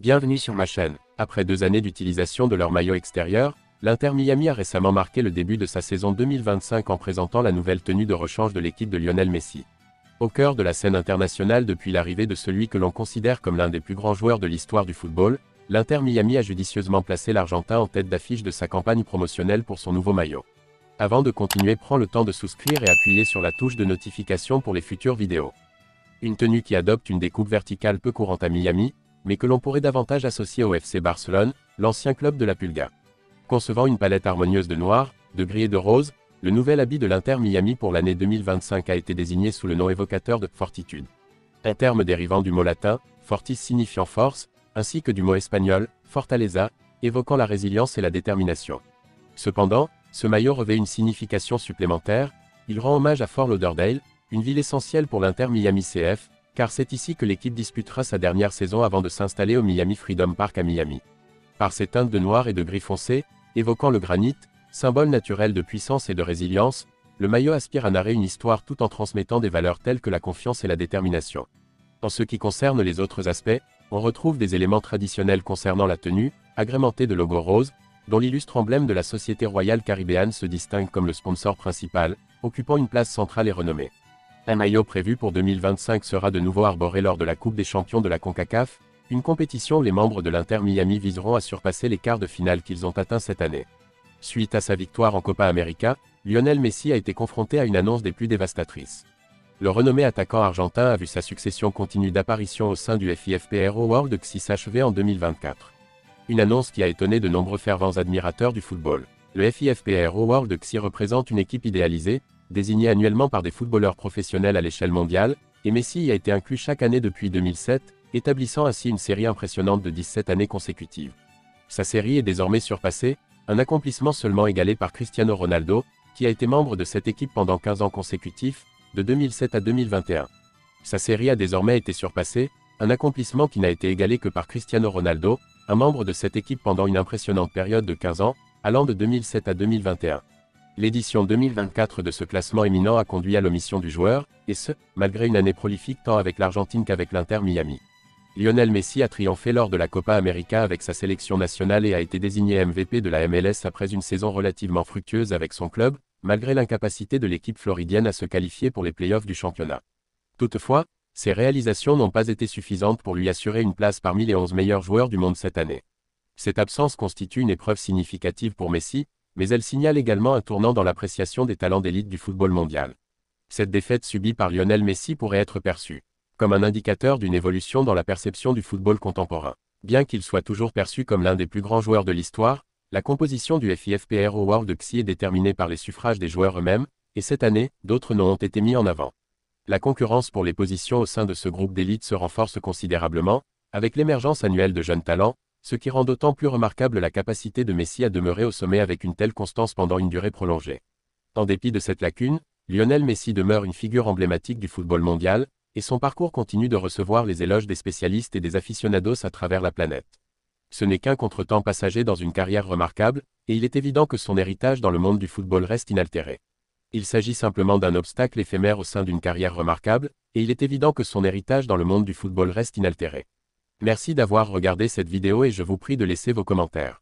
Bienvenue sur ma chaîne. Après 2 années d'utilisation de leur maillot extérieur, l'Inter Miami a récemment marqué le début de sa saison 2025 en présentant la nouvelle tenue de rechange de l'équipe de Lionel Messi. Au cœur de la scène internationale depuis l'arrivée de celui que l'on considère comme l'un des plus grands joueurs de l'histoire du football, l'Inter Miami a judicieusement placé l'Argentin en tête d'affiche de sa campagne promotionnelle pour son nouveau maillot. Avant de continuer, prends le temps de souscrire et appuyer sur la touche de notification pour les futures vidéos. Une tenue qui adopte une découpe verticale peu courante à Miami, mais que l'on pourrait davantage associer au FC Barcelone, l'ancien club de la Pulga. Concevant une palette harmonieuse de noir, de gris et de rose, le nouvel habit de l'Inter Miami pour l'année 2025 a été désigné sous le nom évocateur de Fortitude. Un terme dérivant du mot latin, fortis signifiant force, ainsi que du mot espagnol, fortaleza, évoquant la résilience et la détermination. Cependant, ce maillot revêt une signification supplémentaire, il rend hommage à Fort Lauderdale, une ville essentielle pour l'Inter Miami CF, car c'est ici que l'équipe disputera sa dernière saison avant de s'installer au Miami Freedom Park à Miami. Par ses teintes de noir et de gris foncé, évoquant le granit, symbole naturel de puissance et de résilience, le maillot aspire à narrer une histoire tout en transmettant des valeurs telles que la confiance et la détermination. En ce qui concerne les autres aspects, on retrouve des éléments traditionnels concernant la tenue, agrémentés de logos roses, dont l'illustre emblème de la Société Royale Caribéenne se distingue comme le sponsor principal, occupant une place centrale et renommée. Un maillot prévu pour 2025 sera de nouveau arboré lors de la Coupe des Champions de la CONCACAF, une compétition où les membres de l'Inter Miami viseront à surpasser les quarts de finale qu'ils ont atteints cette année. Suite à sa victoire en Copa América, Lionel Messi a été confronté à une annonce des plus dévastatrices. Le renommé attaquant argentin a vu sa succession continue d'apparitions au sein du FIFPro World XI s'achever en 2024. Une annonce qui a étonné de nombreux fervents admirateurs du football. Le FIFPro World XI représente une équipe idéalisée, désignée annuellement par des footballeurs professionnels à l'échelle mondiale, et Messi y a été inclus chaque année depuis 2007, établissant ainsi une série impressionnante de 17 années consécutives. Sa série est désormais surpassée, un accomplissement seulement égalé par Cristiano Ronaldo, qui a été membre de cette équipe pendant 15 ans consécutifs, de 2007 à 2021. Sa série a désormais été surpassée, un accomplissement qui n'a été égalé que par Cristiano Ronaldo, un membre de cette équipe pendant une impressionnante période de 15 ans, allant de 2007 à 2021. L'édition 2024 de ce classement éminent a conduit à l'omission du joueur, et ce, malgré une année prolifique tant avec l'Argentine qu'avec l'Inter Miami. Lionel Messi a triomphé lors de la Copa América avec sa sélection nationale et a été désigné MVP de la MLS après une saison relativement fructueuse avec son club, malgré l'incapacité de l'équipe floridienne à se qualifier pour les playoffs du championnat. Toutefois, ces réalisations n'ont pas été suffisantes pour lui assurer une place parmi les 11 meilleurs joueurs du monde cette année. Cette absence constitue une épreuve significative pour Messi, mais elle signale également un tournant dans l'appréciation des talents d'élite du football mondial. Cette défaite subie par Lionel Messi pourrait être perçue comme un indicateur d'une évolution dans la perception du football contemporain. Bien qu'il soit toujours perçu comme l'un des plus grands joueurs de l'histoire, la composition du FIFPro World XI est déterminée par les suffrages des joueurs eux-mêmes, et cette année, d'autres noms ont été mis en avant. La concurrence pour les positions au sein de ce groupe d'élite se renforce considérablement, avec l'émergence annuelle de jeunes talents, ce qui rend d'autant plus remarquable la capacité de Messi à demeurer au sommet avec une telle constance pendant une durée prolongée. En dépit de cette lacune, Lionel Messi demeure une figure emblématique du football mondial, et son parcours continue de recevoir les éloges des spécialistes et des aficionados à travers la planète. Ce n'est qu'un contretemps passager dans une carrière remarquable, et il est évident que son héritage dans le monde du football reste inaltéré. Il s'agit simplement d'un obstacle éphémère au sein d'une carrière remarquable, et il est évident que son héritage dans le monde du football reste inaltéré. Merci d'avoir regardé cette vidéo et je vous prie de laisser vos commentaires.